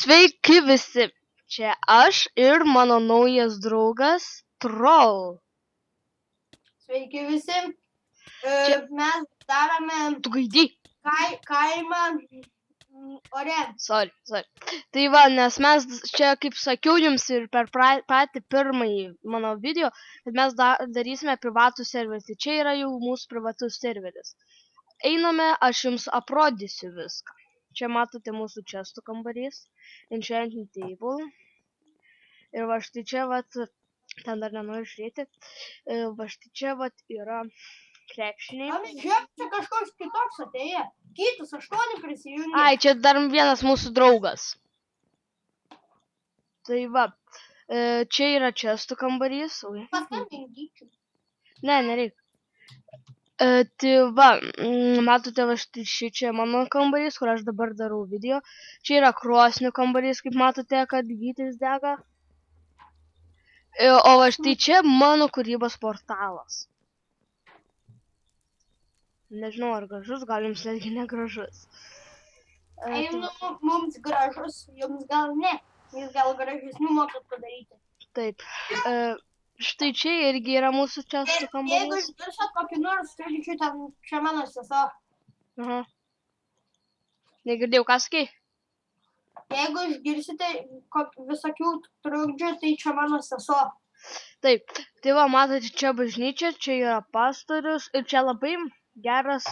Sveiki visi, čia aš ir mano naujas draugas Troll. Sveiki visi. Mes darome Tu gaidy. kaimą ore. Sorry. Tai va, nes mes čia, kaip sakiau jums ir per patį pirmąjį mano video, kad mes darysime privatų serverį. Tai čia yra jau mūsų privatus serveris. Einame, aš jums aprodysiu viską. Čia matote mūsų čestų kambarys, enchanting table. Ir va štai čia, vat, ten dar nenoriu žiūrėti, va štai čia, vat, yra krepšiniai. Žiūrėk, čia kažkoks kitoks atėjo. Kitus 8 prisijungė. Ai, čia dar vienas mūsų draugas. Tai va, čia yra čestų kambarys. Paskambink Gyčiui. Ne, nereikia. Tai va, matote, va štai čia mano kambarys, kur aš dabar darau video. Čia yra krosnių kambarys, kaip matote, kad Gytis dega. O va štai čia mano kūrybos portalas. Nežinau, ar gražus, gal jums netgi negražus. Mums gražus, jums gal ne. Jūs gal gražesnių mokat padaryti. Taip. Štai čia irgi yra mūsų čestų kambarys. Jeigu išgirsat kokį nors trukdžių, ten čia mano sesuo. Aha. Negirdėjau, ką sakei? Jeigu išgirsite visokių trukdžių, tai čia mano sesuo. Taip. Tai va, matote, čia bažnyčia, čia yra pastorius ir čia labai geras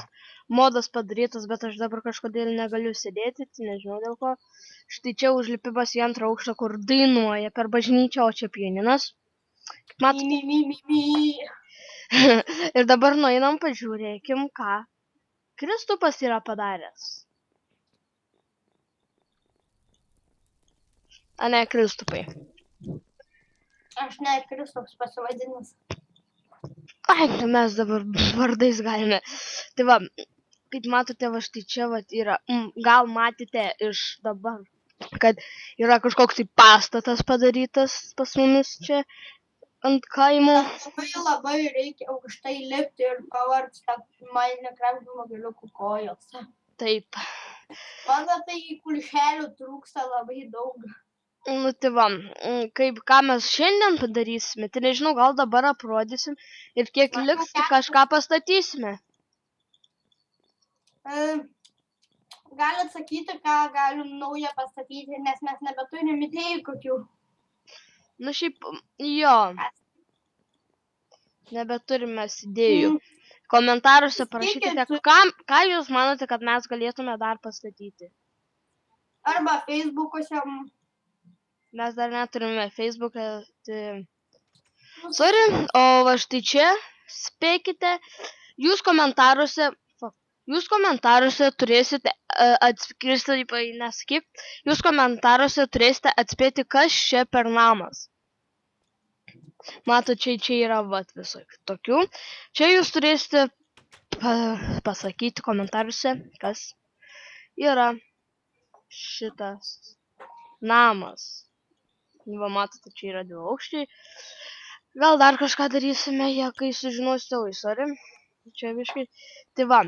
modas padarytas, bet aš dabar kažkodėl negaliu sėdėti, tai nežinau dėl ko. Štai čia užlipimas į 2 aukštą, kur dainuoja per bažnyčią, o čia pianinas. Ir dabar nueinam, pažiūrėkim, ką Kristupas yra padaręs. A ne, Kristupai. Aš ne Kristupas pasivadinęs. Ai, mes dabar vardais galime. Tai va, kaip matote, va štai čia va yra, gal matėte iš dabar, kad yra kažkoks tai pastatas padarytas pas mumis čia ant kaimo. Labai reikia aukštai lipti ir pavargsta Minecraft žmogeliukų kojos. Taip. Mano tai kulšelių trūksta labai daug. Nu tai va, ką mes šiandien padarysime, tai nežinau, gal dabar aprodysim ir kiek liks, tai kažką pastatysime. Galit sakyti, ką galim naują pastatyti, nes mes nebeturim idėjų kokių. Nu šiaip, jo, nebeturime idėjų. Komentaruose parašykite, ką jūs manote, kad mes galėtume dar pastatyti. Arba Facebook'uose. Mes dar neturime Facebook'e, tai... Sorry, o va štai čia, spėkite, jūs komentaruose turėsite atspėti, kas čia per namas. Matot, čia yra vat visokių tokių. Čia jūs turėsite pasakyti komentaruose, kas yra šitas namas. Va, matote, čia yra 2 aukščiai. Gal dar kažką darysime, kai sužinosite, oi, sorry. Čia biškai. Tai va,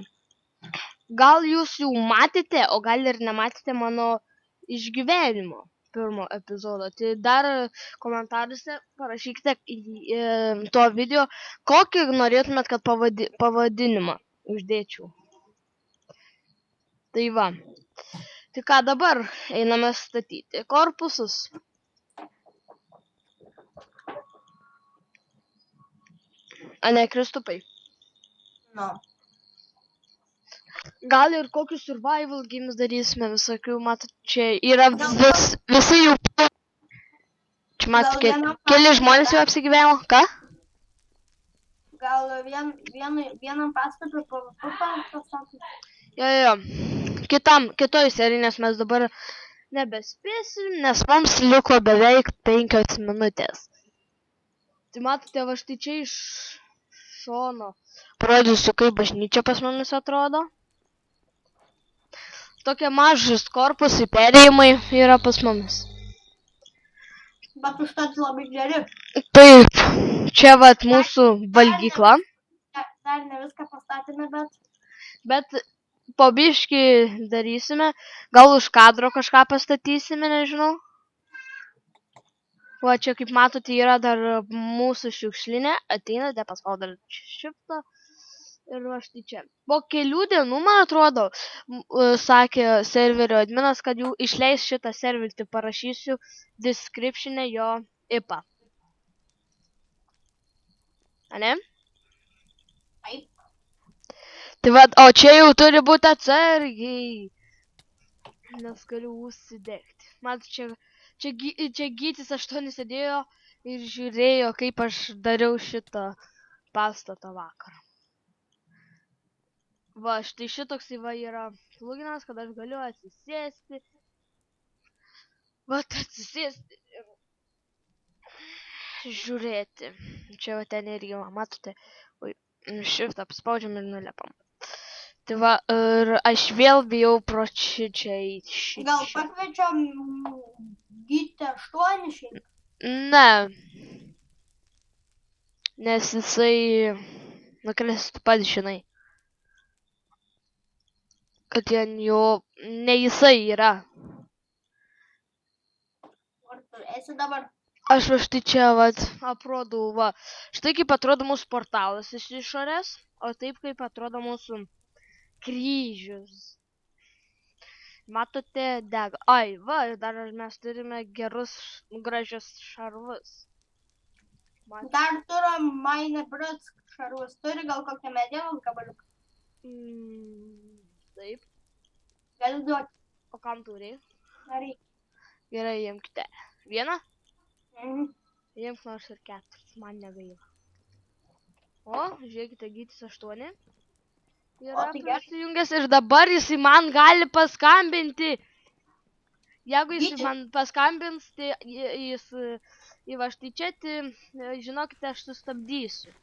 gal jūs jau matėte, o gal ir nematėte mano išgyvenimo pirmo epizodo. Tai dar komentaruose parašykite to video, kokį norėtumėt, kad pavadinimą uždėčiau. Tai va. Tai ką dabar einame statyti korpusus. A ne, Kristupai? No. Gal ir kokius survival games darysime visokių, matot, čia yra visi jau... Čia matot, keli žmonės jau apsigyveno, ką? Gal vienam pastatui pastatyti? Jo. Kitoj serijai, nes mes dabar nebespėsim, nes mums liko beveik 5 minutės. Tai matote, va štai čia iš šono parodysiu, kaip bažnyčia pas mumis atrodo. Tokie mažus korpusai, perėjimai yra pas mumis. Bet užtat labai geri. Taip, čia vat mūsų valgykla. Dar ne viską pastatėme, Bet po biškį darysime, gal už kadro kažką pastatysime, nežinau. Va, čia kaip matote yra dar mūsų šiukšlinė, ateinate, paspaudar šiftą ir va štai čia. Po kelių dienų, man atrodo, sakė serverio adminas, kad jau išleis šitą serverį, tai parašysiu description'e jo IPA. Ane? Taip. Tai va, o čia jau turi būti atsargiai, nes galiu užsidegti. Mat, čia Gytis 8 sėdėjo ir žiūrėjo, kaip aš dariau šitą pastatą vakarą. Va, štai šitoks va yra pluginas, kad aš galiu atsisėsti. Va, atsisėsti ir žiūrėti. Čia va ten irgi, matote, šiftą paspaudžiam ir nulepam. Tai va, ir aš vėl bijau pro čia eiti. Gal pakviečiam Gytį 8 šiaip? Ne. Nes jisai nukristų pats, žinai. Kad ten jo, ne jisai yra. Ar tu esi dabar? Aš va štai čia, vat, aprodau, va. Štai kaip atrodo mūsų portalas iš išorės, o taip kaip atrodo mūsų kryžius. Matote, dega. Ai, va, ir dar mes turime gerus, gražius šarvus. Dar turim Minecraft šarvus. Turi gal kokią medienos gabaliuką? Taip. Galiu duoti. O kam turi? Nereikia. Gerai, imkite. Vieną? Imk nors ir 4, man negaila. O, žiūrėkite, Gytis 8. Yra prisijungęs ir dabar jisai man gali paskambinti. Jeigu jisai man paskambins, tai jis va štai čia, tai žinokite, aš sustabdysiu.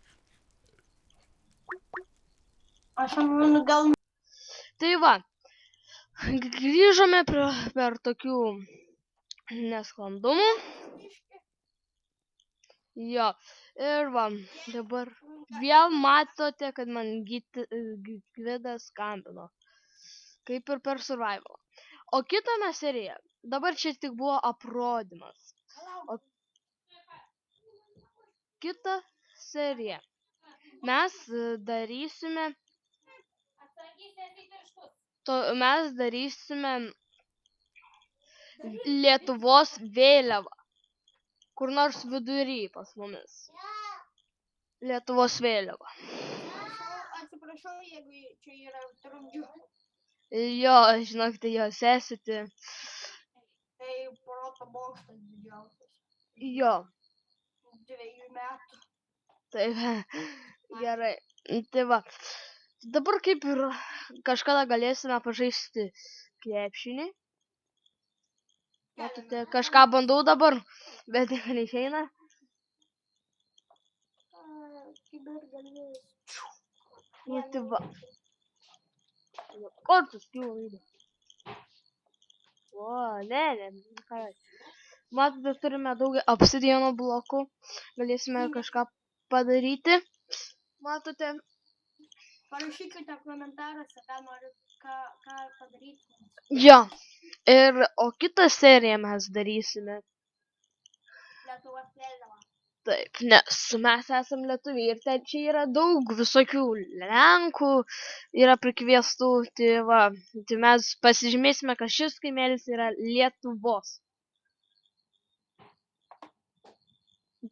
Aš gal... Tai va, grįžome per tokių nesklandumų. Jo, ir va, dabar vėl matote, kad man Gvidas skambino, kaip ir per survival. O kitame serija, dabar čia tik buvo aprodymas. O kitą seriją mes darysime Lietuvos vėliavą. Kur nors vidury pas mumis. Lietuvos vėliava. Atsiprašau, jeigu čia yra trukdžių. Jo, žinokite, jos esate. Tai proto bokštas didžiausias. Jo. 2 metų. Taip, gerai. Tai va. Dabar kaip ir kažkada galėsime pažaisti krepšinį. Matote, kažką bandau dabar, bet neišeina. Tai va. Kortus kilo įdė. O, ne. Matote, turime daug obsidiano blokų. Galėsime kažką padaryti. Matote. Parašykite komentaruose, ką padaryti. Jo. Ir, o kitą seriją mes darysime. Lietuvos vėliava. Taip, nes mes esam lietuviai ir ten čia yra daug visokių lenkų, yra prikviestų, tai va, tai mes pasižymėsime, kad šis kaimelis yra Lietuvos.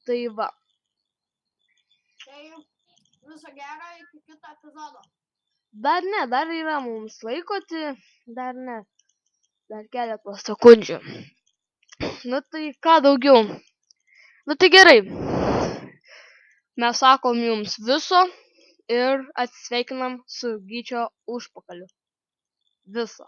Tai va. Tai viso gero iki kito epizodo. Dar ne, dar yra mums laiko, tai dar ne. Dar keletos sekundžių. Nu tai ką daugiau? Nu tai gerai. Mes sakom jums viso ir atsisveikinam su Gyčio užpakaliu. Viso.